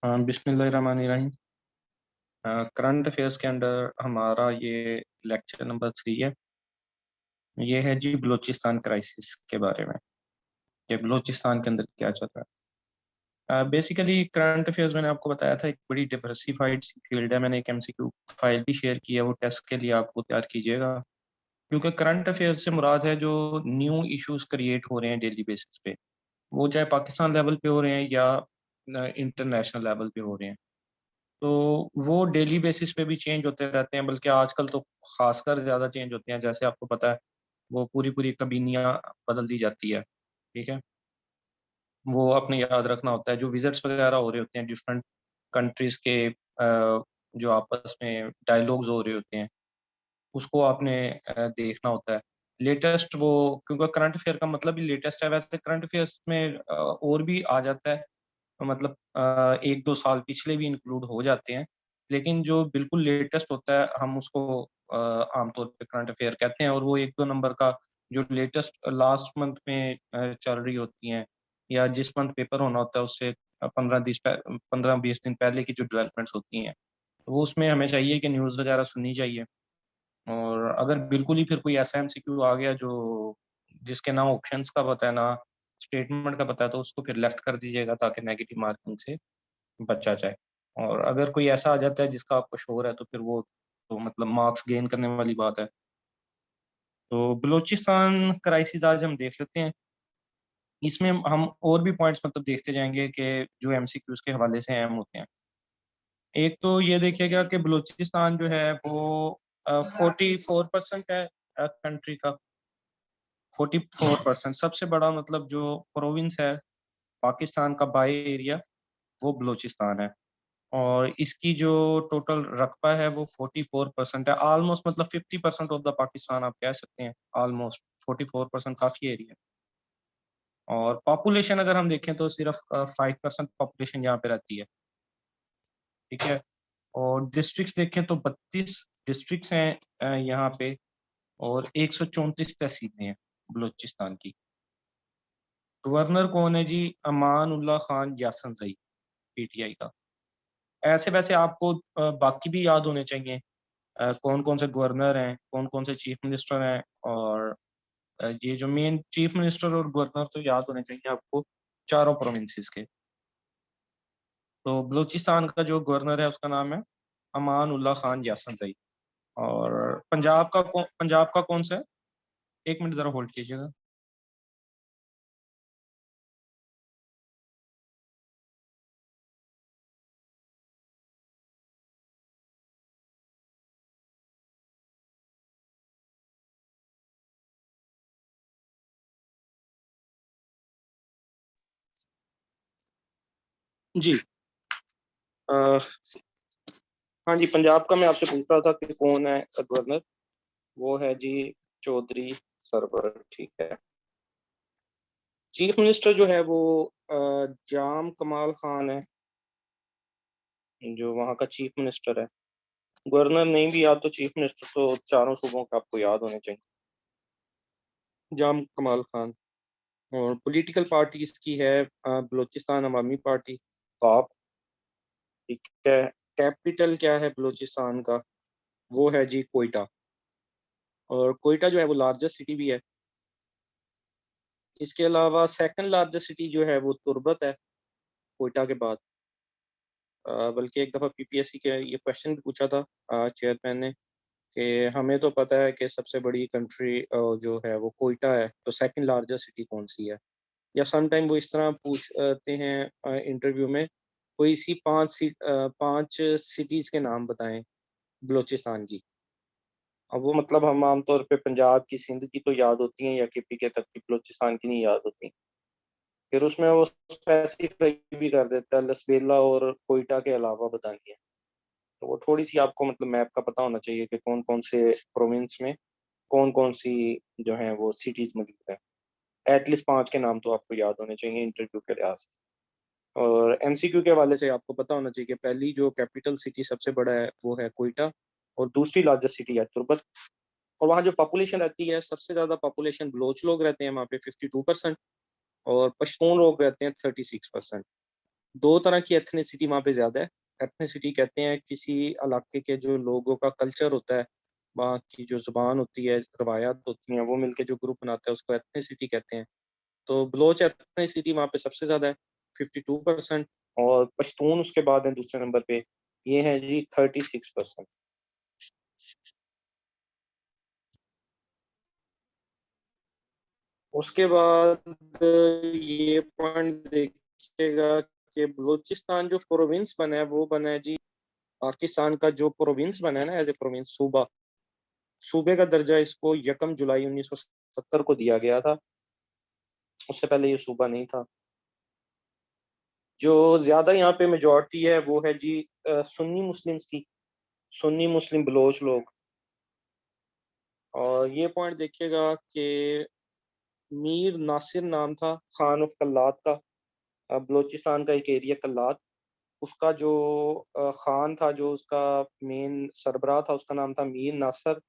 बिस्मिल्लाहिर्रहमानिर्रहीम। Current affairs के अंदर हमारा ये लेक्चर नंबर 3 है। ये है जी बलूचिस्तान क्राइसिस के बारे में कि बलूचिस्तान के अंदर क्या चल रहा है। बेसिकली करंट अफेयर्स मैंने आपको बताया था, एक बड़ी डिवर्सिफाइड सी फील्ड है। मैंने एक एमसीक्यू फाइल भी शेयर की है, वो टेस्ट के लिए आपको तैयार कीजिएगा, क्योंकि करंट अफेयर्स से मुराद है जो न्यू इश्यूज क्रिएट हो रहे हैं डेली बेसिस पे, वो चाहे पाकिस्तान लेवल पे हो रहे हैं या इंटरनेशनल लेवल पे हो रहे हैं। तो वो डेली बेसिस पे भी चेंज होते रहते हैं, बल्कि आजकल तो खासकर ज़्यादा चेंज होते हैं। जैसे आपको पता है, वो पूरी पूरी काबीनियाँ बदल दी जाती है, ठीक है। वो अपने याद रखना होता है, जो विजिट्स वगैरह हो रहे होते हैं डिफरेंट कंट्रीज़ के, जो आपस में डायलॉग्स हो रहे होते हैं, उसको आपने देखना होता है। लेटेस्ट वो, क्योंकि करंट अफेयर का मतलब ही लेटेस्ट है, वैसे करंट अफेयर्स में और भी आ जाता है, मतलब 1-2 साल पिछले भी इंक्लूड हो जाते हैं। लेकिन जो बिल्कुल लेटेस्ट होता है, हम उसको आमतौर पे करंट अफेयर कहते हैं, और वो 1-2 नंबर का जो लेटेस्ट लास्ट मंथ में चल रही होती हैं, या जिस मंथ पेपर होना होता है उससे 15-20 दिन पहले की जो डेवलपमेंट्स होती हैं, तो वो उसमें हमें चाहिए कि न्यूज़ वगैरह सुननी चाहिए। और अगर बिल्कुल ही फिर कोई ऐसा एमसीक्यू आ गया जो जिसके ना ऑप्शंस का पता है ना स्टेटमेंट का पता है, तो उसको फिर लेफ्ट कर दीजिएगा, ताकि नेगेटिव मार्किंग से बचा जाए। और अगर कोई ऐसा आ जाता है जिसका आपको श्योर है, तो फिर वो तो मतलब मार्क्स गेन करने वाली बात है। तो बलूचिस्तान क्राइसिस आज हम देख लेते हैं। इसमें हम और भी पॉइंट्स मतलब देखते जाएंगे कि जो एमसीक्यूज के हवाले से अहम होते हैं। एक तो ये देखिएगा कि बलूचिस्तान जो है वो 44% है कंट्री का। 44% सबसे बड़ा मतलब जो प्रोविंस है पाकिस्तान का बाई एरिया, वो बलूचिस्तान है। और इसकी जो टोटल रकबा है वो 44% है, ऑलमोस्ट मतलब 50% ऑफ द पाकिस्तान आप कह सकते हैं। ऑलमोस्ट 44% काफी एरिया। और पॉपुलेशन अगर हम देखें तो सिर्फ 5% पॉपुलेशन यहाँ पे रहती है, ठीक है। और डिस्ट्रिक्ट्स देखें तो 32 डिस्ट्रिक्ट्स हैं यहाँ पे, और 134 तहसीलें हैं बलूचिस्तान की। गवर्नर कौन है जी? अमान उल्लाह खान यासनजई, पीटीआई का। ऐसे वैसे आपको बाकी भी याद होने चाहिए, कौन कौन से गवर्नर हैं, कौन कौन से चीफ मिनिस्टर हैं। और ये जो मेन चीफ मिनिस्टर और गवर्नर तो याद होने चाहिए आपको, चारों प्रोविंसेस के। तो बलूचिस्तान का जो गवर्नर है उसका नाम है अमान उल्लाह खान यासनजई। और पंजाब का कौन सा है? एक मिनट जरा होल्ड कीजिएगा। जी, अ, हाँ जी, पंजाब का मैं आपसे पूछ रहा था कि कौन है गवर्नर। वो है जी चौधरी सरवर, ठीक है। चीफ मिनिस्टर जो है वो जाम कमाल खान है, जो वहाँ का चीफ मिनिस्टर है। गवर्नर नहीं भी याद तो चीफ मिनिस्टर तो चारों सूबों का आपको याद होने चाहिए। जाम कमाल खान। और पॉलिटिकल पार्टी इसकी है बलूचिस्तान अवामी पार्टी, कॉप, ठीक है। कैपिटल क्या है बलूचिस्तान का? वो है जी कोयटा। और कोयटा जो है वो लार्जेस्ट सिटी भी है। इसके अलावा सेकंड लार्जेस्ट सिटी जो है वो तुर्बत है, कोयटा के बाद। बल्कि एक दफ़ा पीपीएससी के ये क्वेश्चन भी पूछा था चेयरमैन ने, कि हमें तो पता है कि सबसे बड़ी कंट्री जो है वो कोयटा है, तो सेकंड लार्जेस्ट सिटी कौन सी है? या सम टाइम वो इस तरह पूछते हैं इंटरव्यू में, कोई सी 5 सिटीज के नाम बताएं बलूचिस्तान की। अब वो मतलब हम आमतौर पे पंजाब की, सिंध की तो याद होती हैं, या केपी के तक की, बलूचिस्तान की नहीं याद होती। फिर उसमें वो स्पेसिफाई भी कर देता है लसबेला और कोयटा के अलावा बतानी है। तो वो थोड़ी सी आपको मतलब मैप का पता होना चाहिए कि कौन कौन से प्रोविंस में कौन कौन सी जो है वो सिटीज मौजूद है। एटलीस्ट 5 के नाम तो आपको याद होने चाहिए इंटरव्यू के लिहाज से। और एमसीक्यू के हवाले से आपको पता होना चाहिए कि पहली जो कैपिटल सिटी सबसे बड़ा है वो है कोयटा, और दूसरी लार्जेस्ट सिटी है तुर्बत। और वहाँ जो पॉपुलेशन रहती है, सबसे ज्यादा पॉपुलेशन बलोच लोग रहते हैं वहाँ पे 52%, और पश्तून लोग रहते हैं 36%। दो तरह की एथनिसिटी वहाँ पे ज्यादा है। एथनिसिटी कहते हैं किसी इलाके के जो लोगों का कल्चर होता है, वहाँ की जो जुबान होती है, रवायात होती हैं, वो मिलके जो ग्रुप बनाते हैं उसको एथनिसिटी कहते हैं। तो बलोच एथनिसिटी वहाँ पे सबसे ज्यादा है, 52%। और पश्तून उसके बाद है दूसरे नंबर पे, ये है जी 36%। उसके बाद ये पॉइंट देखिएगा कि बलूचिस्तान जो प्रोविंस बना है वो बना है जी, पाकिस्तान का जो प्रोविंस बना है ना, एज ए प्रोविंस, सूबा, सूबे का दर्जा इसको 1 जुलाई 1970 को दिया गया था। उससे पहले ये सूबा नहीं था। जो ज्यादा यहाँ पे मेजोरिटी है वो है जी सुन्नी मुस्लिम्स की, सुन्नी मुस्लिम बलोच लोग। और ये पॉइंट देखिएगा कि मीर नासिर नाम था खान ऑफ कल्लात का। बलोचिस्तान का एक एरिया कल्लात, उसका जो खान था, जो उसका मेन सरबराह था, उसका नाम था मीर नासर।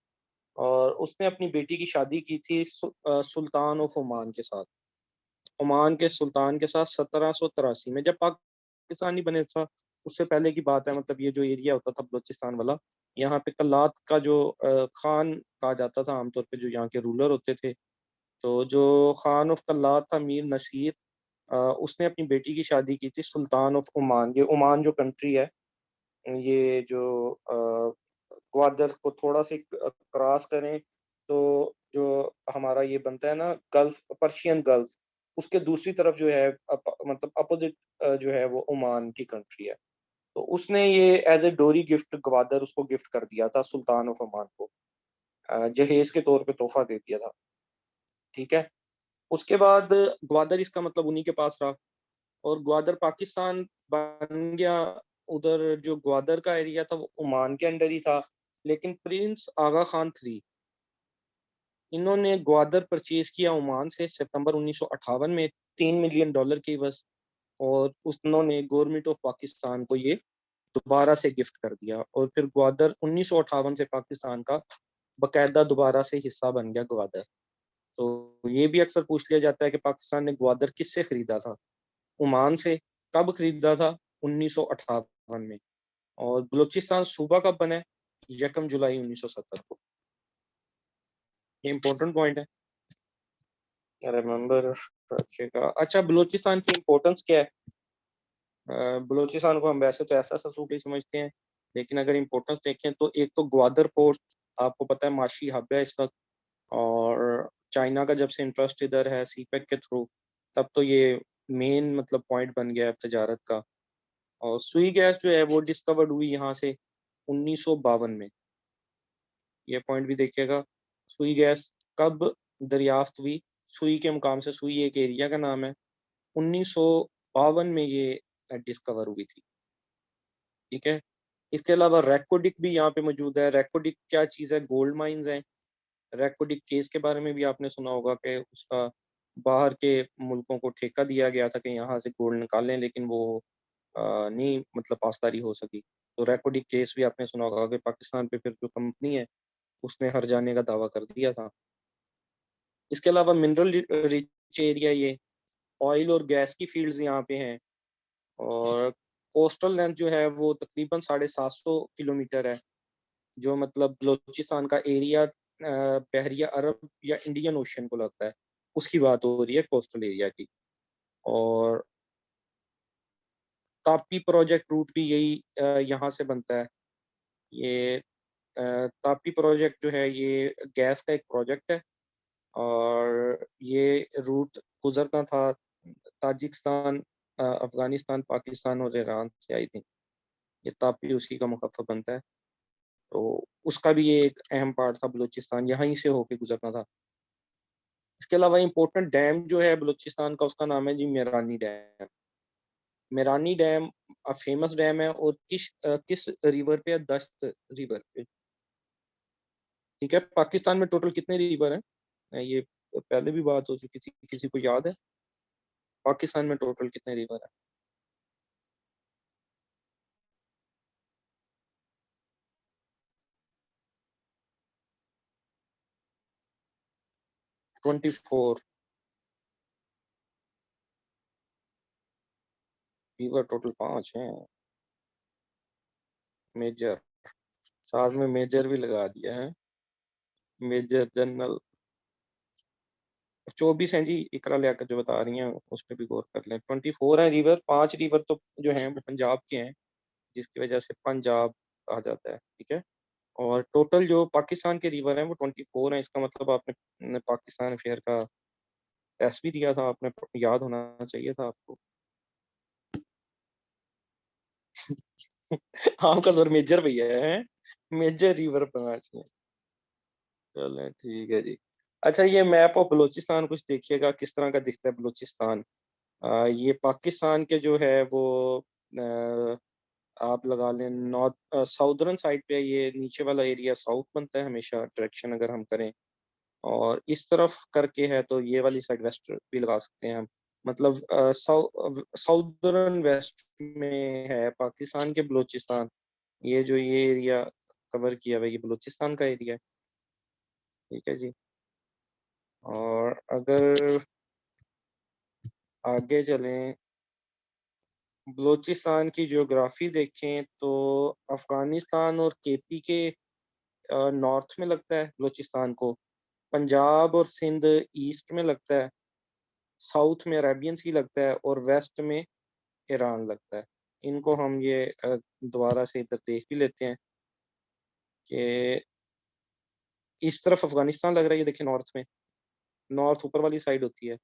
और उसने अपनी बेटी की शादी की थी सुल्तान ऑफ ओमान के साथ, ओमान के सुल्तान के साथ 1783 में, जब पाकिस्तानी बने था। उससे पहले की बात है, मतलब ये जो एरिया होता था बलोचिस्तान वाला, यहाँ पे कल्लात का जो खान कहा जाता था आमतौर पे, जो यहाँ के रूलर होते थे। तो जो खान ऑफ कल्लात था मीर नशीर, उसने अपनी बेटी की शादी की थी सुल्तान ऑफ ओमान। ये ओमान जो कंट्री है, ये जो ग्वादर को थोड़ा सा क्रॉस करें तो जो हमारा ये बनता है ना गल्फ, पर्शियन गल्फ, उसके दूसरी तरफ जो है मतलब अपोजिट जो है वो ओमान की कंट्री है। तो उसने ये एज ए डोरी गिफ्ट ग्वादर उसको गिफ्ट कर दिया था सुल्तान ऑफ ओमान को, जहेज के तौर पे तोहफा दे दिया था। ठीक है। उसके बाद ग्वादर इसका मतलब उन्हीं के पास रहा, और ग्वादर पाकिस्तान बन गया। उधर जो ग्वादर का एरिया था वो ओमान के अंडर ही था। लेकिन प्रिंस आगा खान थ्री, इन्होंने ग्वादर परचेज किया ओमान से सितंबर 1958 में, $3 मिलियन की बस। और उन्होंने गवर्नमेंट ऑफ पाकिस्तान को ये दोबारा से गिफ्ट कर दिया, और फिर ग्वादर 1958 से पाकिस्तान का बकायदा दोबारा से हिस्सा बन गया ग्वादर। तो ये भी अक्सर पूछ लिया जाता है कि पाकिस्तान ने ग्वादर किससे खरीदा था? ओमान से। कब खरीदा था? 1958 में। और बलूचिस्तान सूबा कब बना है? 1 जुलाई 1970 को। ये इंपॉर्टेंट पॉइंट है, रिमेम्बर रखिएगा। अच्छा, बलूचिस्तान की इम्पोर्टेंस क्या है? बलूचिस्तान को हम वैसे तो ऐसा सा सूबा ही समझते हैं, लेकिन अगर इम्पोर्टेंस देखें तो एक तो ग्वादर पोर्ट, आपको पता है माशी हब है इस वक्त। और चाइना का जब से इंटरेस्ट इधर है सीपेक के थ्रू, तब तो ये मेन मतलब पॉइंट बन गया है तजारत का। और सुई गैस जो है वो डिस्कवर्ड हुई यहाँ से 1952 में। ये पॉइंट भी देखिएगा, सुई गैस कब दरियाफ्त हुई। सुई के मुकाम से, सुई एक एरिया का नाम है, 1952 में ये डिस्कवर हुई थी। ठीक है। इसके अलावा रेकोडिक भी यहाँ पे मौजूद है। रेकोडिक क्या चीज़ है? गोल्ड माइंस हैं। रेकोडिक केस के बारे में भी आपने सुना होगा कि उसका बाहर के मुल्कों को ठेका दिया गया था कि यहाँ से गोल्ड निकालें, लेकिन वो नहीं मतलब पासदारी हो सकी। तो रेकोडिक केस भी आपने सुना होगा कि पाकिस्तान पे फिर जो कंपनी है उसने हर जाने का दावा कर दिया था। इसके अलावा मिनरल रिच एरिया ये, ऑयल और गैस की फील्ड्स यहाँ पे हैं। और कोस्टल लेंथ जो है वो तकरीबन 750 किलोमीटर है, जो मतलब बलूचिस्तान का एरिया बहरिया अरब या इंडियन ओशन को लगता है, उसकी बात हो रही है कोस्टल एरिया की। और तापी प्रोजेक्ट रूट भी यही यहाँ से बनता है। ये तापी प्रोजेक्ट जो है ये गैस का एक प्रोजेक्ट है। और ये रूट गुजरता था ताजिकिस्तान, अफगानिस्तान, पाकिस्तान और ईरान से, आई थिंक। ये तापी उसी का मुखफ़्फ़ा बनता है। तो उसका भी ये एक अहम पार्ट था, बलूचिस्तान यहीं से होके गुजरना था। इसके अलावा इम्पोर्टेंट डैम जो है बलूचिस्तान का, उसका नाम है जी Mirani dam. Mirani dam famous dam है, और किस रिवर पे है? दश्त रिवर पे। ठीक है। पाकिस्तान में टोटल कितने रिवर हैं? ये पहले भी बात हो चुकी थी, किसी को याद है पाकिस्तान में टोटल कितने रिवर हैं? 24। रिवर टोटल 5 हैं मेजर, साथ में मेजर भी लगा दिया है, मेजर जनरल। 24 हैं जी, इकरा लियाकत जो बता रही हैं उस पर भी गौर कर लें। 24 है रिवर, 5 रिवर तो जो हैं वो पंजाब के हैं, जिसकी वजह से पंजाब कहा जाता है, ठीक है। और टोटल जो पाकिस्तान के रिवर हैं वो 24 हैं। इसका मतलब आपने पाकिस्तान अफेयर का टेस्ट भी दिया था, आपने याद होना चाहिए था आपको। आपका सर मेजर भैया है, मेजर रिवर 5 में। चलें ठीक है जी। अच्छा, ये मैप ऑफ बलूचिस्तान कुछ देखिएगा किस तरह का दिखता है बलूचिस्तान। ये पाकिस्तान के जो है वो अ, आप लगा लें नॉर्थ साउदर्न साइड पे, ये नीचे वाला एरिया साउथ बनता है हमेशा डायरेक्शन अगर हम करें, और इस तरफ करके है तो ये वाली साइड वेस्ट भी लगा सकते हैं हम। मतलब साउदर्न वेस्ट में है पाकिस्तान के बलूचिस्तान। ये एरिया कवर किया हुआ है, ये बलूचिस्तान का एरिया है, ठीक है जी। और अगर आगे चलें, बलूचिस्तान की ज्योग्राफी देखें तो अफगानिस्तान और केपी के नॉर्थ में लगता है बलूचिस्तान को, पंजाब और सिंध ईस्ट में लगता है, साउथ में अरेबियन सी लगता है, और वेस्ट में ईरान लगता है। इनको हम ये दोबारा से इधर देख भी लेते हैं कि इस तरफ अफगानिस्तान लग रहा है, ये देखिए नॉर्थ में, नॉर्थ ऊपर वाली साइड होती है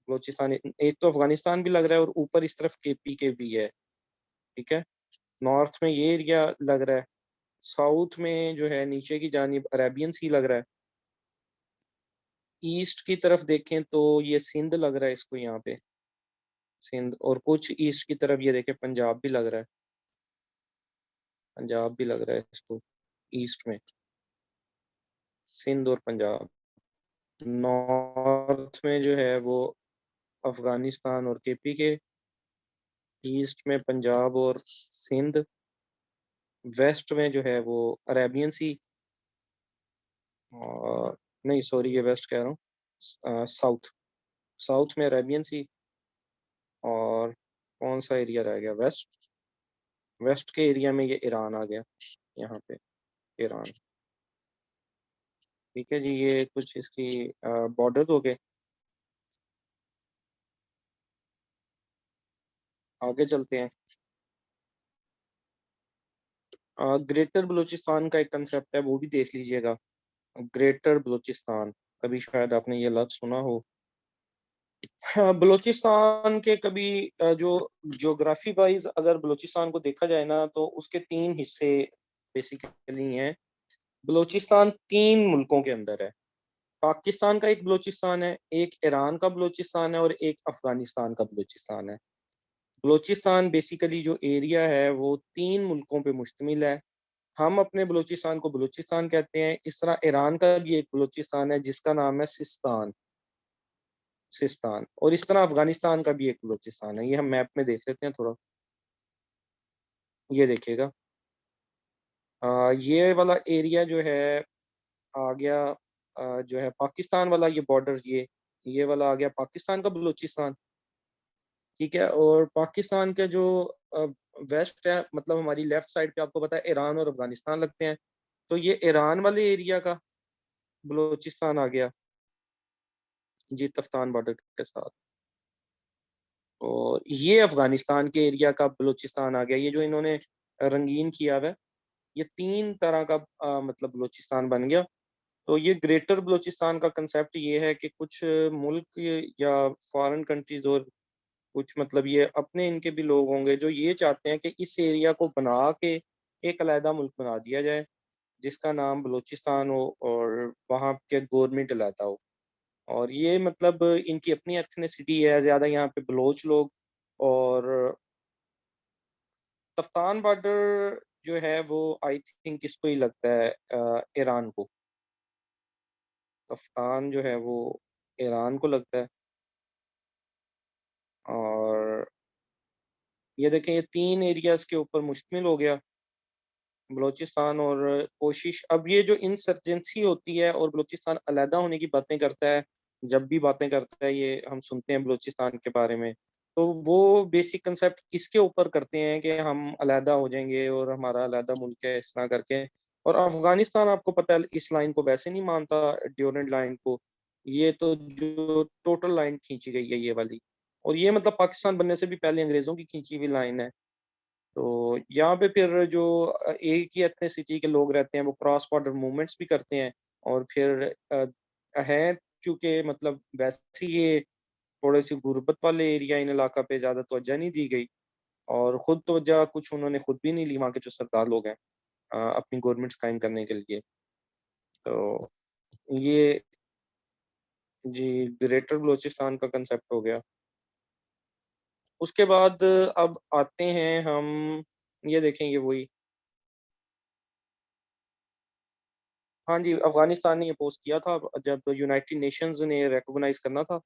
बलूचिस्तान। एक तो अफगानिस्तान भी लग रहा है और ऊपर इस तरफ केपी के भी है, ठीक है। नॉर्थ में ये एरिया लग रहा है, साउथ में जो है नीचे की जानिब अरेबियन सी लग रहा है, ईस्ट की तरफ देखें तो ये सिंध लग रहा है इसको यहाँ पे, सिंध, और कुछ ईस्ट की तरफ ये देखें पंजाब भी लग रहा है, पंजाब भी लग रहा है इसको ईस्ट में, सिंध और पंजाब। नॉर्थ में जो है वो अफगानिस्तान और केपी के, ईस्ट में पंजाब और सिंध, वेस्ट में जो है वो अरेबियन सी, और नहीं सॉरी ये वेस्ट कह रहा हूँ, साउथ, साउथ में अरेबियन सी, और कौन सा एरिया रह गया, वेस्ट, वेस्ट के एरिया में ये ईरान आ गया यहाँ पे, ईरान, ठीक है जी। ये कुछ इसकी बॉर्डर हो गए। आगे चलते हैं। ग्रेटर बलूचिस्तान का एक कंसेप्ट है, वो भी देख लीजिएगा। ग्रेटर बलूचिस्तान, कभी शायद आपने ये लफ्ज सुना हो। हाँ, बलूचिस्तान के कभी जो ज्योग्राफी वाइज अगर बलूचिस्तान को देखा जाए ना तो उसके 3 हिस्से बेसिकली हैं। बलूचिस्तान 3 मुल्कों के अंदर है। पाकिस्तान का एक बलूचिस्तान है, एक ईरान का बलूचिस्तान है, और एक अफगानिस्तान का बलूचिस्तान है। बलूचिस्तान बेसिकली जो एरिया है वो 3 मुल्कों पे मुश्तमिल है। हम अपने बलूचिस्तान को बलूचिस्तान कहते हैं। इस तरह ईरान का भी एक बलूचिस्तान है जिसका नाम है सिस्तान, सिस्तान। और इस तरह अफगानिस्तान का भी एक बलूचिस्तान है। ये हम मैप में देख लेते हैं थोड़ा, ये देखिएगा। ये वाला एरिया जो है आ गया, जो है पाकिस्तान वाला ये बॉर्डर, ये वाला आ गया पाकिस्तान का बलूचिस्तान, ठीक है। और पाकिस्तान के जो वेस्ट है, मतलब हमारी लेफ्ट साइड पे, आपको पता है ईरान और अफगानिस्तान लगते हैं, तो ये ईरान वाले एरिया का बलूचिस्तान आ गया जी, तफ्तान बॉर्डर के साथ। और ये अफगानिस्तान के एरिया का बलूचिस्तान आ गया, ये जो इन्होंने रंगीन किया हुआ है, ये 3 तरह का मतलब बलूचिस्तान बन गया। तो ये ग्रेटर बलूचिस्तान का कंसेप्ट ये है कि कुछ मुल्क या फॉरेन कंट्रीज और कुछ मतलब ये अपने इनके भी लोग होंगे जो ये चाहते हैं कि इस एरिया को बना के एक अलहदा मुल्क बना दिया जाए जिसका नाम बलूचिस्तान हो, और वहाँ के गवर्नमेंट अलहदा हो। और ये मतलब इनकी अपनी एथनिसिटी है ज्यादा यहाँ पे बलोच लोग। और तफ्तान बॉर्डर जो है वो आई थिंक इसको ही लगता है ईरान को, तफ्तान जो है वो ईरान को लगता है। और ये देखें ये 3 एरियाज के ऊपर मुश्तमिल हो गया बलूचिस्तान। और कोशिश, अब ये जो इंसर्जेंसी होती है और बलूचिस्तान अलहदा होने की बातें करता है, जब भी बातें करता है ये हम सुनते हैं बलूचिस्तान के बारे में, तो वो बेसिक कंसेप्ट इसके ऊपर करते हैं कि हम अलहदा हो जाएँगे और हमारा अलहदा मुल्क है, इस तरह करके। और अफ़गानिस्तान आपको पता है इस लाइन को वैसे नहीं मानता, ड्यूरेंट लाइन को। ये तो जो टोटल लाइन खींची गई है ये वाली, और ये मतलब पाकिस्तान बनने से भी पहले अंग्रेज़ों की खींची हुई लाइन है। तो यहाँ पे फिर जो एक ही एथनिसिटी के लोग रहते हैं, वो क्रॉस बॉर्डर मूवमेंट्स भी करते हैं, और फिर हैं चूँकि मतलब वैसे ही ये थोड़ी-सी गुर्बत वाले एरिया, इन इलाका पे ज़्यादा तवज्जो नहीं दी गई, और खुद तवज्जो कुछ उन्होंने खुद भी नहीं ली, वहाँ के जो सरदार लोग हैं अपनी गवर्नमेंट्स कायम करने के लिए। तो ये जी, ग्रेटर बलूचिस्तान का कांसेप्ट हो गया। उसके बाद अब आते हैं हम, ये देखेंगे वही। हाँ जी, अफ़गानिस्तान ने ये अपोज़ किया था जब यूनाइटेड नेशंस ने रिकॉग्नाइज़ करना था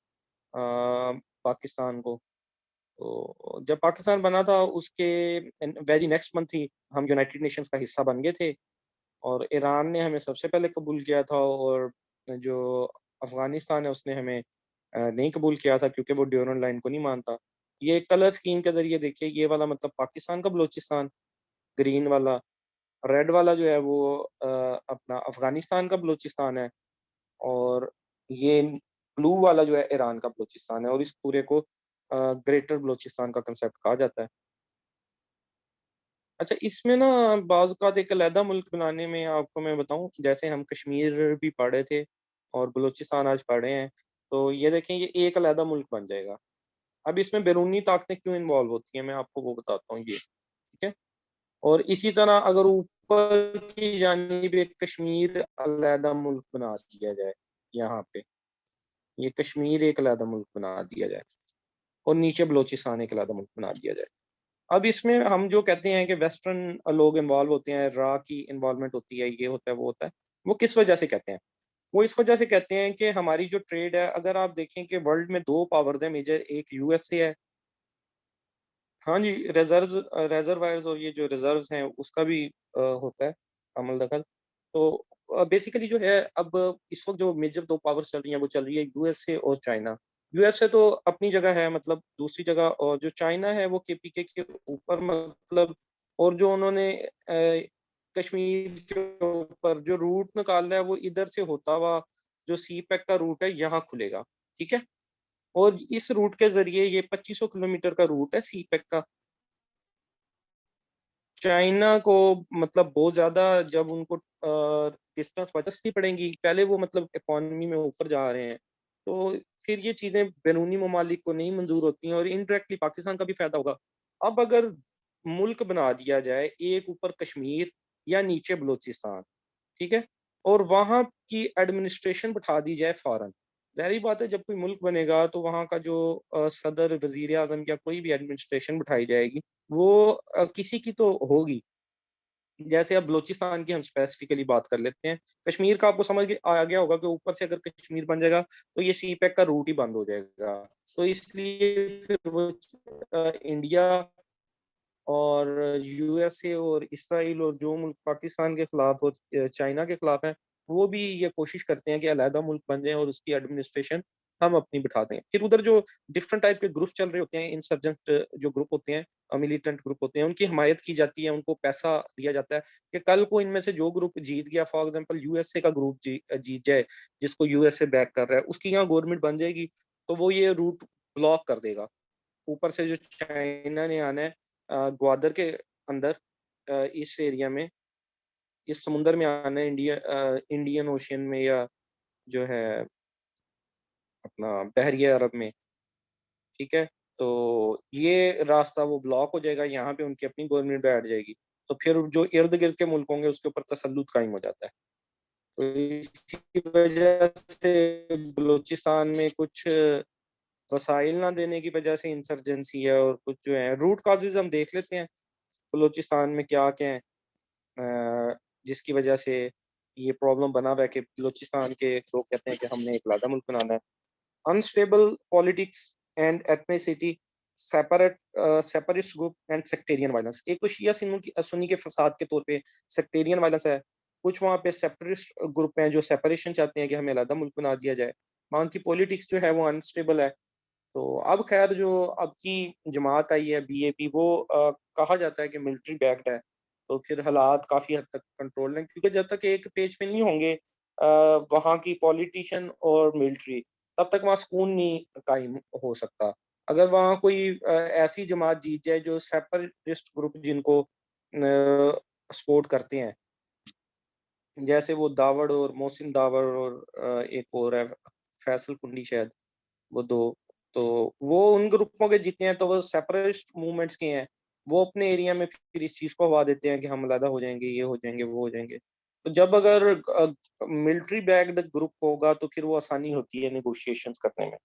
पाकिस्तान को। तो जब पाकिस्तान बना था उसके वेरी नेक्स्ट मंथ ही हम यूनाइटेड नेशंस का हिस्सा बन गए थे, और ईरान ने हमें सबसे पहले कबूल किया था, और जो अफ़गानिस्तान है उसने हमें नहीं कबूल किया था क्योंकि वो ड्यूरेंट लाइन को नहीं मानता। ये कलर स्कीम के ज़रिए देखिए, ये वाला मतलब पाकिस्तान का बलूचिस्तान, ग्रीन वाला, रेड वाला जो है वो अपना अफ़गानिस्तान का बलूचिस्तान है, और ये ब्लू वाला जो है ईरान का बलूचिस्तान है, और इस पूरे को ग्रेटर बलूचिस्तान का कांसेप्ट कहा जाता है। अच्छा, इसमें ना बाज़ औक़ात एक अलहदा मुल्क बनाने में आपको मैं बताऊँ, जैसे हम कश्मीर भी पढ़े थे और बलूचिस्तान आज पढ़ रहे हैं, तो ये देखें ये एक अलहदा मुल्क बन जाएगा। अब इसमें बैरूनी ताकतें क्यों इन्वॉल्व होती हैं, मैं आपको वो बताता हूँ ये, ठीक है? और इसी तरह अगर ऊपर की जानिब एक कश्मीर अलहदा मुल्क बना दिया जाए, यहाँ पे, ये कश्मीर एक अलहदा मुल्क बना दिया जाए, और नीचे बलूचिस्तान एक अलहदा मुल्क बना दिया जाए। अब इसमें हम जो कहते हैं कि वेस्टर्न लोग इन्वॉल्व होते हैं, रा की इन्वॉल्वमेंट होती है, ये होता है, वो होता है। वो किस वजह से कहते हैं? वो इस वजह से कहते हैं कि हमारी जो ट्रेड है, अगर आप देखें कि वर्ल्ड में 2 पावर्स हैं मेजर, एक यूएसए है। हाँ जी, रिज़र्वायर्स और ये जो रिज़र्व्स हैं उसका भी होता है अमल-दखल। तो बेसिकली जो है, अब इस वक़्त जो मेजर 2 पावर्स चल रही हैं, वो चल रही है यूएसए और चाइना। यूएसए तो अपनी जगह है, मतलब दूसरी जगह, और जो चाइना है वो केपीके के ऊपर, मतलब, और जो उन्होंने कश्मीर के ऊपर जो रूट निकाला है वो इधर से होता हुआ, जो सी पैक का रूट है यहाँ खुलेगा, ठीक है? और इस रूट के ज़रिए, ये 2500 किलोमीटर का रूट है सी पैक का। चाइना को मतलब बहुत ज़्यादा, जब उनको डिस्टेंस बचतनी पड़ेंगी, पहले वो मतलब इकोनॉमी में ऊपर जा रहे हैं, तो फिर ये चीज़ें बैरूनी ममालिक को नहीं मंज़ूर होती हैं, और इनडायरेक्टली पाकिस्तान का भी फ़ायदा होगा। अब अगर मुल्क बना दिया जाए, एक ऊपर कश्मीर या नीचे बलूचिस्तान, ठीक है? और वहाँ की एडमिनिस्ट्रेशन बिठा दी जाए फ़ॉरेन। ज़ाहिर-सी बात है, जब कोई मुल्क बनेगा तो वहाँ का जो सदर, वज़ीर-ए-आज़म या कोई भी एडमिनिस्ट्रेशन बिठाई जाएगी, वो किसी की तो होगी। जैसे अब बलूचिस्तान की हम स्पेसिफिकली बात कर लेते हैं। कश्मीर का आपको समझ आ गया होगा कि ऊपर से अगर कश्मीर बन जाएगा, तो ये सी पैक का रूट ही बंद हो जाएगा। तो इसलिए फिर वो इंडिया और यूएसए और इसराइल और जो मुल्क पाकिस्तान के खिलाफ और चाइना के खिलाफ हैं, वो भी ये कोशिश करते हैं कि अलहदा मुल्क बन जाए और उसकी एडमिनिस्ट्रेशन हम अपनी बिठा दें। फिर उधर जो डिफरेंट टाइप के ग्रुप चल रहे होते हैं, इंसर्जेंट जो ग्रुप होते हैं, मिलिटेंट ग्रुप होते हैं, उनकी हिमायत की जाती है, उनको पैसा दिया जाता है कि कल को इनमें से जो ग्रुप जीत गया, फॉर एग्जांपल यूएसए का ग्रुप जीत जाए, जिसको यूएसए बैक कर रहा है, उसकी यहाँ गवर्नमेंट बन जाएगी, तो वो ये रूट ब्लॉक कर देगा। ऊपर से जो चाइना ने आना है ग्वादर के अंदर, इस एरिया में, इस समुंदर में आना है, इंडियन ओशियन में, या जो है अपना बहरिया अरब में, ठीक है? तो ये रास्ता वो ब्लॉक हो जाएगा, यहाँ पे उनकी अपनी गवर्नमेंट बैठ जाएगी। तो फिर जो इर्द-गिर्द के मुल्क होंगे उसके ऊपर तसल्लुत कायम हो जाता है। तो इसी वजह से बलूचिस्तान में कुछ वसाइल ना देने की वजह से इंसर्जेंसी है, और कुछ जो है रूट कॉजेज़ हम देख लेते हैं, बलूचिस्तान में क्या-क्या हैं जिसकी वजह से ये प्रॉब्लम बना हुआ है कि बलूचिस्तान के लोग कहते हैं कि हमने एक अलग मुल्क बनाना है। Unstable politics and ethnicity, separatist group and sectarian violence. एक तो शिया सुन्नी के फसाद के तौर पे सेक्टेरियन वायलेंस है। कुछ वहाँ पे सेपरेटिस्ट ग्रुप हैं जो सेपरेशन चाहते हैं कि हमें अलग मुल्क बना दिया जाए। वहाँ की पॉलिटिक्स जो है वो अनस्टेबल है। तो अब खैर जो अब की जमात आई है बीएपी वो कहा जाता है कि मिलिट्री बैक्ड है। तो फिर हालात काफ़ी हद तक कंट्रोल हैं क्योंकि जब तक एक पेज पे नहीं होंगे वहाँ की पॉलिटिशियन और मिलिट्री तब तक वहाँ सुकून नहीं कायम हो सकता। अगर वहाँ कोई ऐसी जमात जीत जाए जो सेपरेटिस्ट ग्रुप जिनको सपोर्ट करते हैं, जैसे वो दावड़ और मोहसिन दावड़ और एक और है फैसल कुंडी शायद वो 2 तो वो उन ग्रुपों के जितने हैं तो वो सेपरेटिस्ट मूवमेंट्स के हैं। वो अपने एरिया में फिर इस चीज़ को हवा देते हैं कि हम अलहदा हो जाएँगे, ये हो जाएँगे, वो हो जाएँगे। तो जब अगर मिलिट्री बैक्ड ग्रुप होगा तो फिर वो आसानी होती है नेगोशिएशंस करने में।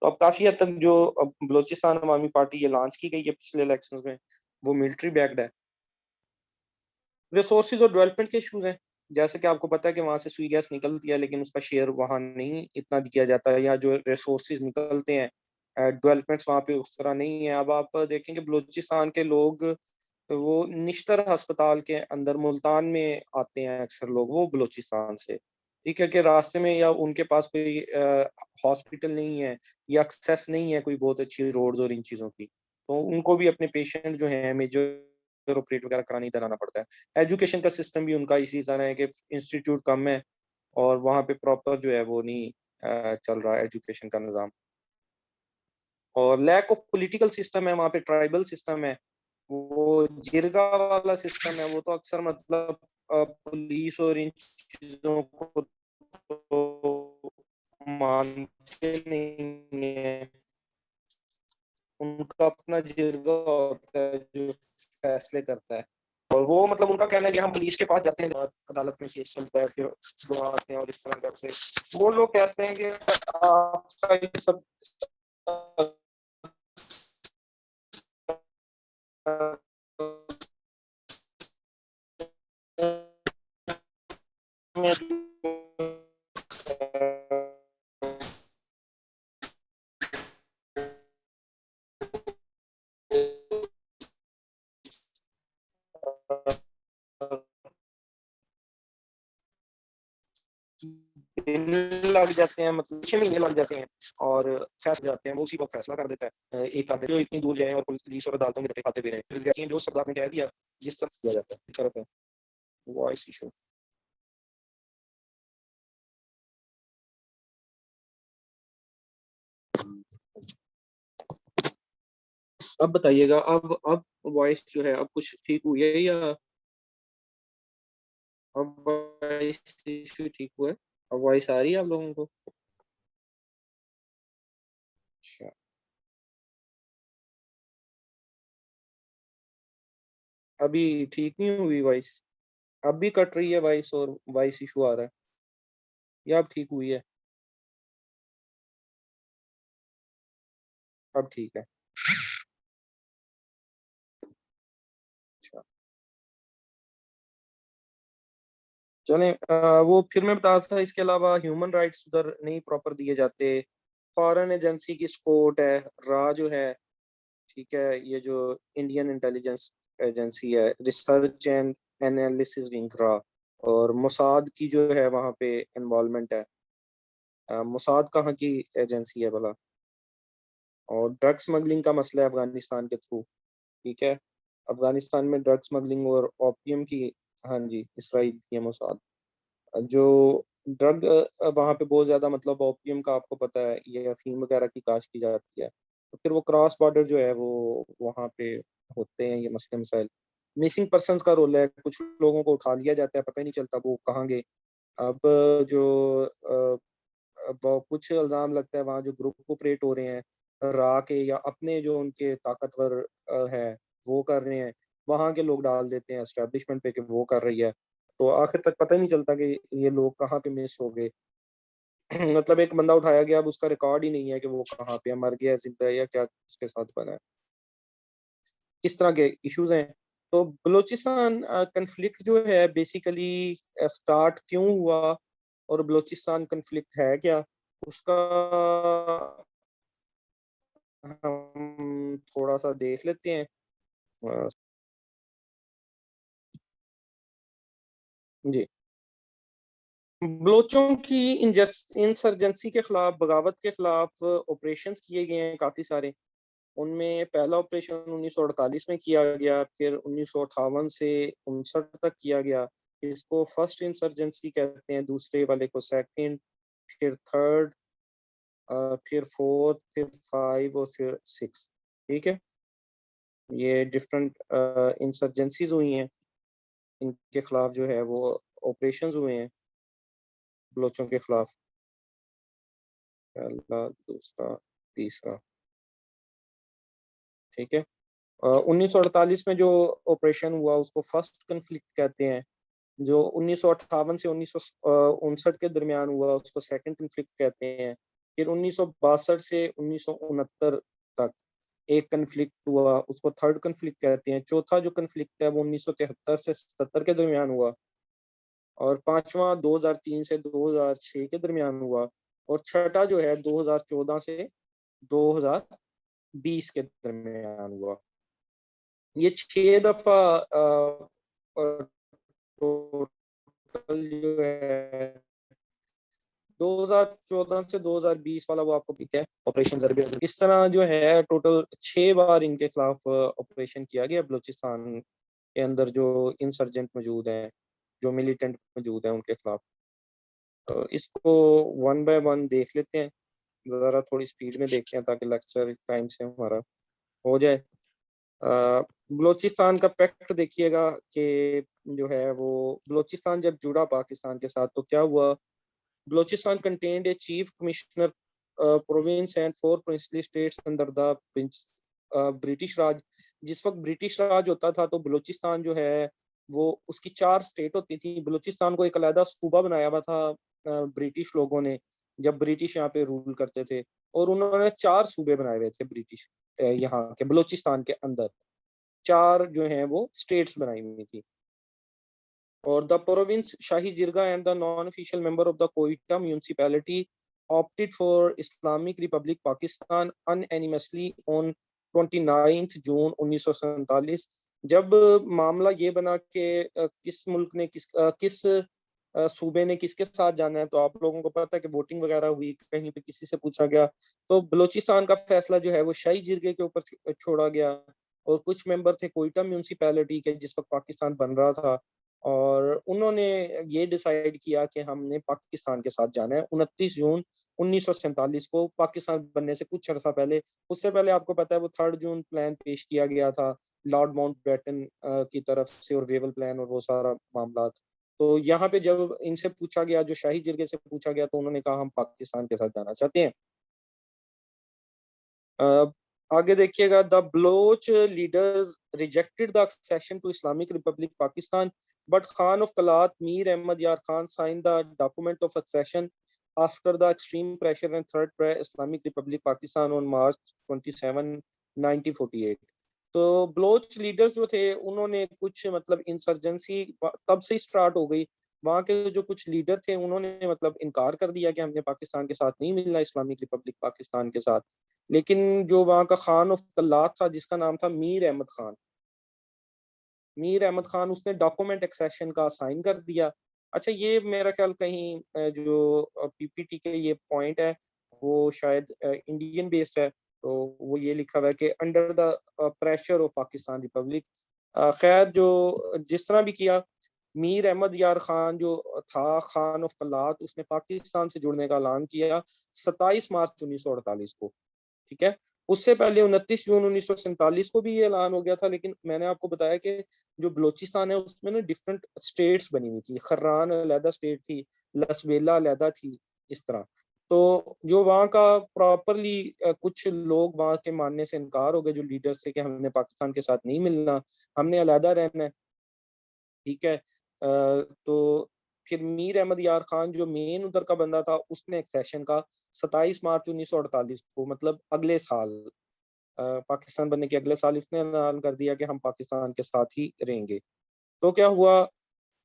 तो अब काफ़ी हद तक जो अब बलूचिस्तान अवामी पार्टी ये लॉन्च की गई है पिछले इलेक्शंस में, वो मिलिट्री बैक्ड है। रिसोर्सेज़ और डेवलपमेंट के इश्यूज़ हैं। जैसे कि आपको पता है कि वहाँ से सुई गैस निकलती है, लेकिन उसका शेयर वहाँ नहीं इतना दिया जाता है या जो रिसोर्सेज़ निकलते हैं डेवलपमेंट्स वहाँ पे उस तरह नहीं है। अब आप देखेंगे बलूचिस्तान के लोग वो निश्तर अस्पताल के अंदर मुल्तान में आते हैं अक्सर लोग, वो बलूचिस्तान से। ठीक है कि रास्ते में या उनके पास कोई हॉस्पिटल नहीं है या एक्सेस नहीं है कोई बहुत अच्छी रोड्स और इन चीज़ों की। तो उनको भी अपने पेशेंट जो हैं मेजर ऑपरेट वगैरह कराने इधर आना पड़ता है। एजुकेशन का सिस्टम भी उनका इसी तरह है कि इंस्टीट्यूट कम है और वहाँ पे प्रॉपर जो है वो नहीं चल रहा है एजुकेशन का निज़ाम। और लैक ऑफ पॉलिटिकल सिस्टम है, वहाँ पे ट्राइबल सिस्टम है। वो जिरगा वाला सिस्टम है, वो तो अक्सर मतलब पुलिस और इन चीज़ों को तो मानते नहीं हैं। उनका अपना जिरगा होता है जो फैसले करता है। और वो मतलब उनका कहना है कि हम पुलिस के पास जाते हैं, अदालत में केस चलता है, फिर गवाह आते हैं और इस तरह करके वो लोग कहते हैं कि आपका ये सब दिन लग जाते हैं मतलब 6 महीने लग जाते हैं और फैसले जाते हैं, वो उसी वक़्त फैसला कर देता है। एक आदमी जो इतनी दूर जाए और पुलिस और अदालतों में धक्के खाते फिरें, फिर जाके जो सजा आपने कह दिया, जिस तरह किया जाता है, इस तरफ है, वॉइस इश्यू। अब बताइएगा अब वॉइस जो है अब कुछ ठीक हुई है या अब वॉइस इश्यू ठीक हुआ है? अब वॉइस आ रही है आप लोगों को? अच्छा, अभी ठीक नहीं हुई वॉइस? अब भी कट रही है वॉइस और वॉइस इश्यू आ रहा है या अब ठीक हुई है? अब ठीक है। अच्छा। चलें वो फिर मैं बता रहा था इसके अलावा ह्यूमन राइट्स उधर नहीं प्रॉपर दिए जाते। फॉरेन एजेंसी की सपोर्ट है, रा जो है, ठीक है, ये जो इंडियन इंटेलिजेंस एजेंसी है, रिसर्च एंड एनालिसिस विंग रा और मोसाद की जो है वहाँ पे इन्वॉल्वमेंट है। मोसाद कहाँ की एजेंसी है भला? और ड्रग स्मगलिंग का मसला है अफगानिस्तान के थ्रू, ठीक है? अफगानिस्तान में ड्रग स्मगलिंग और ओपियम की हाँ जी, इसराइल की है मोसाद। जो ड्रग वहाँ पे बहुत ज़्यादा मतलब ओपियम का आपको पता है ये अफ़ीम वगैरह की काश्त की जाती है। तो फिर वो क्रॉस बॉर्डर जो है वो वहाँ पे होते हैं ये मसले मसाइल। मिसिंग पर्सन्स का रोल है, कुछ लोगों को उठा लिया जाता है, पता ही नहीं चलता वो कहाँ गए। अब जो कुछ इल्ज़ाम लगता है वहाँ जो ग्रुप ऑपरेट हो रहे हैं, रा के या अपने जो उनके ताकतवर हैं, वो कर रहे हैं, वहाँ के लोग डाल देते हैं एस्टेब्लिशमेंट पे कि वो कर रही है। तो आखिर तक पता ही नहीं चलता कि ये लोग कहाँ पे मिस हो गए। मतलब एक बंदा उठाया गया, अब उसका रिकॉर्ड ही नहीं है कि वो कहाँ पे है, मर गया है, ज़िंदा है या क्या उसके साथ बना है। इस तरह के इश्यूज़ हैं। तो बलूचिस्तान कॉन्फ्लिक्ट जो है बेसिकली स्टार्ट क्यों हुआ और बलूचिस्तान कॉन्फ्लिक्ट है क्या? उसका हम थोड़ा-सा देख लेते हैं। अ, जी। बलोचों की इंसर्जेंसी के खिलाफ, बगावत के खिलाफ ऑपरेशंस किए गए हैं काफ़ी सारे। उनमें पहला ऑपरेशन 1948 में किया गया, फिर 1958 से 59 तक किया गया। इसको फर्स्ट इंसर्जेंसी कहते हैं, दूसरे वाले को सेकंड, फिर थर्ड, फिर फोर्थ, फिर फाइव और फिर सिक्स। ठीक है, ये डिफरेंट इंसर्जेंसीज हुई हैं, इनके खिलाफ जो है वो ऑपरेशंस हुए हैं बलोचों के खिलाफ। पहला, दूसरा, तीसरा। ठीक है, 1948 में जो ऑपरेशन हुआ उसको फर्स्ट कन्फ्लिक्ट कहते हैं। जो 1958 से 1959 के दरमियान हुआ उसको सेकंड कन्फ्लिक्ट कहते हैं। फिर 1962 से 1969 तक एक कन्फ्लिक्ट हुआ, उसको थर्ड कन्फ्लिक्ट कहते हैं। चौथा जो कन्फ्लिक्ट है वो 1973 से 77 के दरमियान हुआ, और पांचवा 2003 से 2006 के दरमियान हुआ, और छठा जो है 2014 से 2020 के दरमियान हुआ। ये 6 दफा टोटल जो है 2014 से 2020 वाला वो आपको ठीक है ऑपरेशन जरबे। इस तरह जो है टोटल 6 बार इनके खिलाफ ऑपरेशन किया गया बलूचिस्तान के अंदर, जो इंसर्जेंट मौजूद हैं, जो मिलिटेंट मौजूद हैं उनके खिलाफ। तो इसको वन बाय वन देख लेते हैं, ज़रा थोड़ी स्पीड में देखते हैं ताकि लेक्चर टाइम से हमारा हो जाए। बलूचिस्तान का पैक्ट देखिएगा कि जो है वो बलूचिस्तान जब जुड़ा पाकिस्तान के साथ तो क्या हुआ। Balochistan contained a chief commissioner province and 4 princely states under the British Raj. जिस वक्त ब्रिटिश राज होता था तो बलूचिस्तान जो है वो उसकी 4 स्टेट होती थी। बलूचिस्तान को एक अलहदा सूबा बनाया हुआ था ब्रिटिश लोगों ने, जब ब्रिटिश यहाँ पे रूल करते थे, और उन्होंने 4 सूबे बनाए हुए थे ब्रिटिश यहाँ के बलूचिस्तान के अंदर। 4 जो हैं वो स्टेट्स बनाई हुई थी। और the province Shahi Jirga and the non official member of the Quetta municipality opted for Islamic Republic Pakistan unanimously on 29 June 1947। जब मामला ये बना कि किस मुल्क ने किस सूबे ने किसके साथ जाना है, तो आप लोगों को पता है कि वोटिंग वगैरह हुई, कहीं पे किसी से पूछा गया, तो बलूचिस्तान का फैसला जो है वो शाही जिरगे के ऊपर छोड़ा गया। और कुछ मेंबर थे कोयटा म्यूनिसिपैलिटी के जिस वक्त पाकिस्तान बन रहा था, और उन्होंने ये डिसाइड किया कि हमने पाकिस्तान के साथ जाना है। 29 जून 1947 को, पाकिस्तान बनने से कुछ अर्सा पहले। उससे पहले आपको पता है वो 3 जून प्लान पेश किया गया था लॉर्ड माउंटबेटन की तरफ से, और वेवल प्लान और वो सारा मामला। तो यहाँ पे जब इनसे पूछा गया, जो शाही जिरगे से पूछा गया, तो उन्होंने कहा हम पाकिस्तान के साथ जाना चाहते हैं। आगे देखिएगा, the Baloch leaders rejected the accession to Islamic Republic Pakistan, but Khan of Kalat Mir Ahmad Yar Khan sign the document of accession after the extreme pressure and threat by Islamic Republic Pakistan on March 27 1948। तो बलोच लीडर्स जो थे उन्होंने कुछ मतलब इंसर्जेंसी तब से स्टार्ट हो गई। वहाँ के जो कुछ लीडर थे उन्होंने मतलब इनकार कर दिया कि हमने पाकिस्तान के साथ नहीं मिलना, इस्लामिक रिपब्लिक पाकिस्तान के साथ। लेकिन जो वहाँ का खान ऑफ कल्लात था, जिसका नाम था मीर अहमद खान, मीर अहमद खान, उसने डॉक्यूमेंट एक्सेशन का साइन कर दिया। अच्छा, ये मेरा ख्याल कहीं जो पीपीटी के ये पॉइंट है वो शायद इंडियन बेस्ड है। तो वो ये लिखा हुआ है कि under the pressure of Pakistan Republic. खैर, जो जिस तरह भी किया, मीर अहमद यार खान जो था खान ऑफ कल्लात, उसने पाकिस्तान से जुड़ने का ऐलान किया 27 मार्च 1948 को। ठीक है, उससे पहले 29 जून 1947 को भी ये ऐलान हो गया था। लेकिन मैंने आपको बताया कि जो बलोचिस्तान है उसमें ना डिफरेंट स्टेट्स बनी हुई थी। खर्रान अलहदा स्टेट थी, लसबेला अलहदा थी, इस तरह। तो जो वहाँ का प्रॉपरली कुछ लोग वहाँ के मानने से इनकार हो गए, जो लीडर्स थे, कि हमने पाकिस्तान के साथ नहीं मिलना, हमने अलहदा रहना है। ठीक है, तो फिर मीर अहमद यार खान जो मेन उधर का बंदा था, उसने एक्सेशन का 27 मार्च 1948 को, मतलब अगले साल, पाकिस्तान बनने के अगले साल, इसने ऐलान कर दिया कि हम पाकिस्तान के साथ ही रहेंगे। तो क्या हुआ,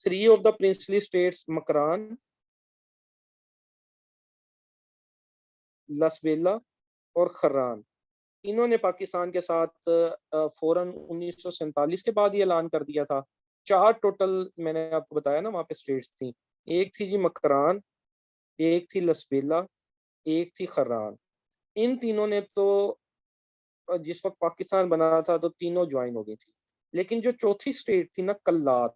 3 of the princely states Makran, Lasbela और खर्रान, इन्होंने पाकिस्तान के साथ फौरन 1947 के बाद ही ऐलान कर दिया था। 4 टोटल मैंने आपको बताया ना वहाँ पे स्टेट्स थी। एक थी जी मकरान, एक थी लसबेला, एक थी खर्रान। इन तीनों ने तो जिस वक़्त पाकिस्तान बना था तो तीनों जॉइन हो गई थी। लेकिन जो चौथी स्टेट थी ना कल्लात,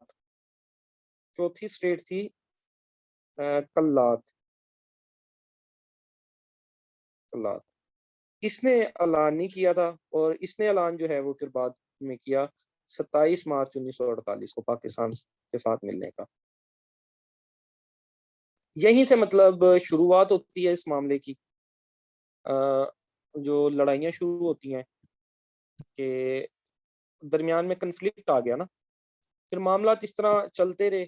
चौथी स्टेट थी कल्लात, कल्लात। इसने ऐलान नहीं किया था और इसने ऐलान जो है वो फिर बाद में किया 27 मार्च 1948 को पाकिस्तान के साथ मिलने का। यहीं से मतलब शुरुआत होती है इस मामले की। जो लड़ाइयाँ शुरू होती हैं कि दरमियान में कन्फ्लिक्ट आ गया ना, फिर मामलात इस तरह चलते रहे।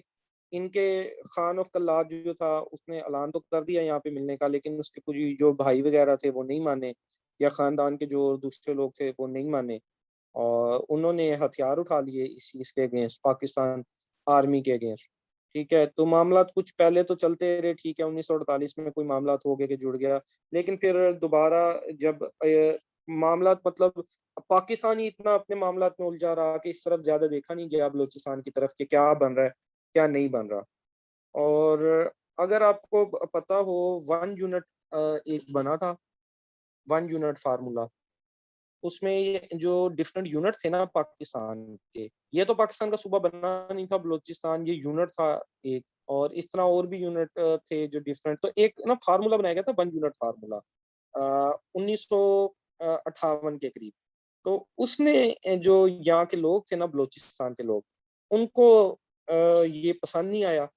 इनके खान ऑफ कल्लाब जो था उसने ऐलान तो कर दिया यहाँ पे मिलने का, लेकिन उसके कुछ जो भाई वगैरह थे वो नहीं माने, या खानदान के जो दूसरे लोग थे वो नहीं माने, और उन्होंने हथियार उठा लिए इस चीज़ के अगेंस्ट, पाकिस्तान आर्मी के अगेंस्ट। ठीक है, तो मामलात कुछ पहले तो चलते रहे, ठीक है, 1948 में कोई मामलात हो गया कि जुड़ गया, लेकिन फिर दोबारा जब मामलात मतलब पाकिस्तान ही इतना अपने मामलात में उलझा रहा कि इस तरफ ज़्यादा देखा नहीं गया बलूचिस्तान की तरफ कि क्या बन रहा है, क्या नहीं बन रहा। और अगर आपको पता हो, वन यूनिट एक बना था, वन यूनिट फार्मूला। उसमें ये जो डिफरेंट यूनिट थे ना पाकिस्तान के, ये तो पाकिस्तान का सूबा बना नहीं था बलूचिस्तान, ये यूनिट था एक, और इस तरह और भी यूनिट थे जो डिफरेंट, तो एक ना फार्मूला बनाया गया था, वन यूनिट फार्मूला 1958 के करीब। तो उसने जो यहाँ के लोग थे ना बलूचिस्तान के लोग, उनको ये पसंद नहीं आया।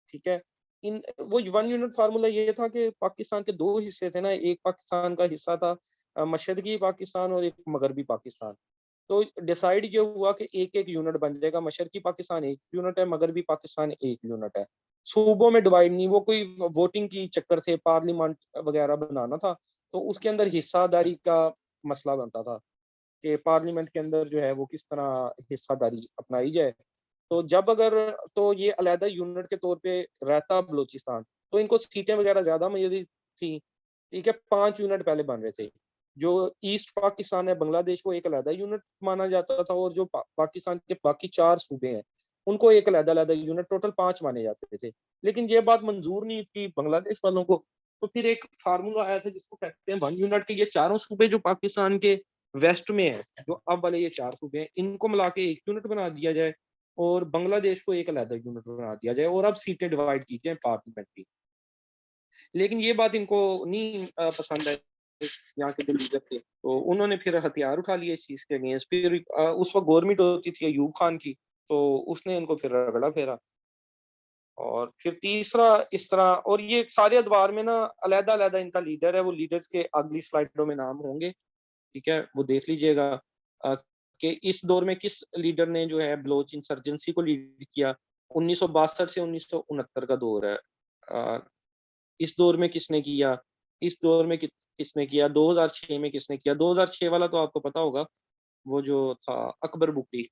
ठीक है, इन वो वन यूनिट फार्मूला ये था कि पाकिस्तान के दो हिस्से थे ना, एक पाकिस्तान का हिस्सा था मशरकी पाकिस्तान और एक मगरबी पाकिस्तान। तो डिसाइड ये हुआ कि एक एक यूनिट बन जाएगा, मशरकी पाकिस्तान एक यूनिट है, मगरबी पाकिस्तान एक यूनिट है। सूबों में डिवाइड नहीं, वो कोई वोटिंग की चक्कर थे, पार्लियामेंट वगैरह बनाना था, तो उसके अंदर हिस्सादारी का मसला बनता था कि पार्लियामेंट के अंदर जो है वो किस तरह हिस्सादारी अपनाई जाए। तो जब अगर तो ये अलहदा यूनिट के तौर पे रहता बलूचिस्तान, तो इनको सीटें वगैरह ज़्यादा मिली थी। ठीक है, 5 यूनिट पहले बन रहे थे। जो ईस्ट पाकिस्तान है, बांग्लादेश, को एक अलहदा यूनिट माना जाता था, और जो पाकिस्तान के बाकी 4 सूबे हैं, उनको एक अलहदा-अलहदा यूनिट, टोटल 5 माने जाते थे। लेकिन ये बात मंज़ूर नहीं थी बांग्लादेश वालों को, तो फिर एक फार्मूला आया था जिसको कहते हैं 1 यूनिट के। ये चारों सूबे जो पाकिस्तान के वेस्ट में है, जो अब वाले ये 4 सूबे हैं, इनको मिला के 1 यूनिट बना दिया जाए और बांग्लादेश को एक अलग यूनिट बना दिया जाए, और अब सीटें डिवाइड की जाए पार्लियामेंट की। लेकिन ये बात इनको नहीं पसंद है, यहाँ के जो लीडर थे, तो उन्होंने फिर हथियार उठा लिए इस चीज के अगेंस्ट। फिर उस वक्त गवर्नमेंट होती थी अयूब खान की, तो उसने इनको फिर रगड़ा फेरा। और फिर तीसरा इस तरह, और ये सारे अदवार में ना अलहदा अलहदा इनका लीडर है, वो लीडर्स के अगली स्लाइडों में नाम होंगे। ठीक है, वो देख लीजिएगा कि इस दौर में किस लीडर ने जो है बलोच इंसर्जेंसी को लीड किया। 1962 से 1969 का दौर है। अ, इस दौर में किसने किया, इस दौर में किसने किया, 2006 में किसने किया। 2006 वाला तो आपको पता होगा, वो जो था अकबर बुगटी,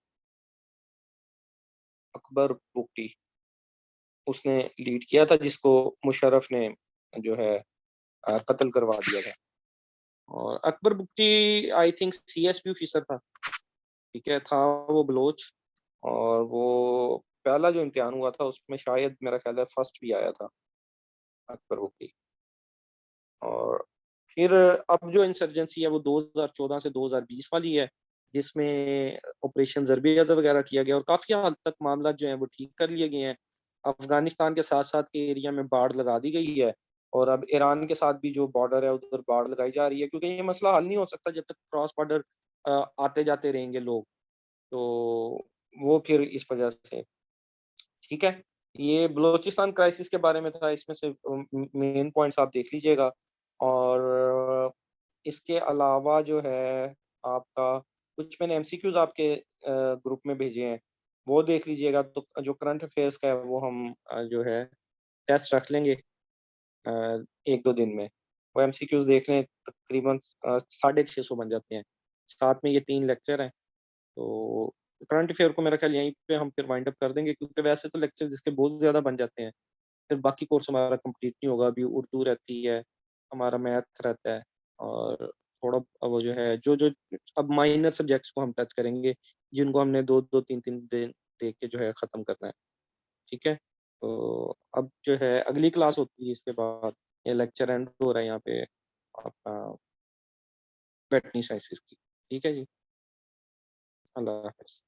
अकबर बुगटी उसने लीड किया था, जिसको मुशर्रफ ने जो है कत्ल करवा दिया था। और Akbar Bugti I think CSP officer था। ठीक है, था वो बलोच, और वो पहला जो इम्तिहान हुआ था उसमें शायद मेरा ख्याल है फर्स्ट भी आया था अकबर बुकी। और फिर अब जो इंसर्जेंसी है वो 2014 से 2020 वाली है, जिसमें ऑपरेशन ज़रबे अज़ब वगैरह किया गया और काफ़ी हद तक मामला जो है वो ठीक कर लिए गए हैं। अफगानिस्तान के साथ-साथ के एरिया में बाड़ लगा दी गई है, और अब ईरान के साथ भी जो बॉर्डर है उधर बाड़ लगाई जा रही है, क्योंकि ये मसला हल नहीं हो सकता जब तक क्रॉस बॉर्डर आते-जाते रहेंगे लोग। तो वो फिर इस वजह से, ठीक है। ये बलूचिस्तान क्राइसिस के बारे में था, इसमें से मेन पॉइंट्स आप देख लीजिएगा। और इसके अलावा जो है आपका, कुछ मैंने एमसीक्यूज़ आपके ग्रुप में भेजे हैं, वो देख लीजिएगा। तो जो करंट अफेयर्स का है वो हम जो है टेस्ट रख लेंगे 1-2 दिन में। वो एमसीक्यूज़ देख लें, तकरीबन 650 बन जाते हैं। साथ में ये 3 लेक्चर हैं। तो करंट अफेयर को मेरा ख्याल यहीं पे हम फिर वाइंड अप कर देंगे, क्योंकि वैसे तो लेक्चर्स इसके बहुत ज़्यादा बन जाते हैं। फिर बाकी कोर्स हमारा कंप्लीट नहीं होगा। अभी उर्दू रहती है, हमारा मैथ रहता है, और थोड़ा वो जो है जो अब माइनर सब्जेक्ट्स को हम टच करेंगे, जिनको हमने 2-2 3-3 दिन देख के जो है खत्म करना है। ठीक है? तो अब जो है अगली क्लास होती है इसके बाद, ये लेक्चर एंड हो रहा है यहाँ पे आपका वेटरनरी साइंसेज की। ठीक है जी, अल्लाह हाफ़िज़।